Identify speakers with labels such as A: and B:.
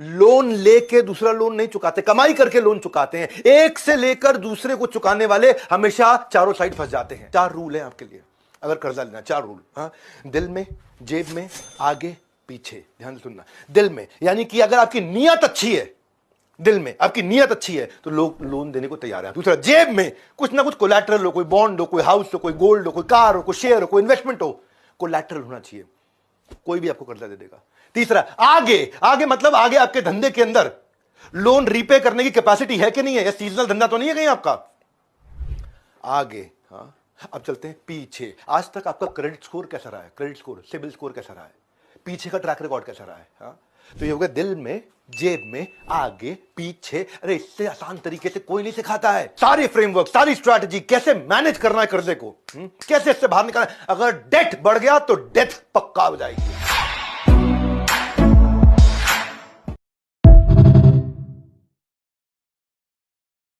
A: Loan लेके दूसरा loan नहीं चुकाते, कमाई करके लोन चुकाते हैं। एक से लेकर दूसरे को चुकाने वाले हमेशा चारों साइड फंस जाते हैं। 4 रूल हैं आपके लिए अगर कर्जा लेना, 4 रूल। हाँ, दिल में, जेब में, आगे, पीछे। ध्यान से सुनना, दिल में यानी कि अगर आपकी नीयत अच्छी है, दिल में आपकी नीयत अच्छी है तो लोग लोन देने को तैयार है। दूसरा, जेब में कुछ ना कुछ कोलैटरल हो, कोई बॉन्ड हो, कोई हाउस हो, कोई गोल्ड हो, कोई कार हो, कोई शेयर हो, कोई इन्वेस्टमेंट हो, कोलैटरल होना चाहिए, कोई भी आपको कर्जा दे देगा। तीसरा, आगे, आगे मतलब आगे आपके धंधे के अंदर लोन रीपे करने की कैपेसिटी है कि नहीं है, या सीजनल धंधा तो नहीं है कहीं आपका। आगे, हाँ। अब चलते हैं पीछे। आज तक आपका क्रेडिट स्कोर कैसा रहा है, क्रेडिट स्कोर, सिबिल स्कोर कैसा रहा है, पीछे का ट्रैक रिकॉर्ड कैसा रहा है। हाँ, तो ये हो गया दिल में, जेब में, आगे, पीछे। अरे इससे आसान तरीके से कोई नहीं सिखाता है। सारे फ्रेमवर्क, सारी स्ट्रैटेजी, कैसे मैनेज करना है कर्जे को, कैसे इससे बाहर निकालना है। अगर डेट बढ़ गया तो डेथ पक्का हो जाएगी।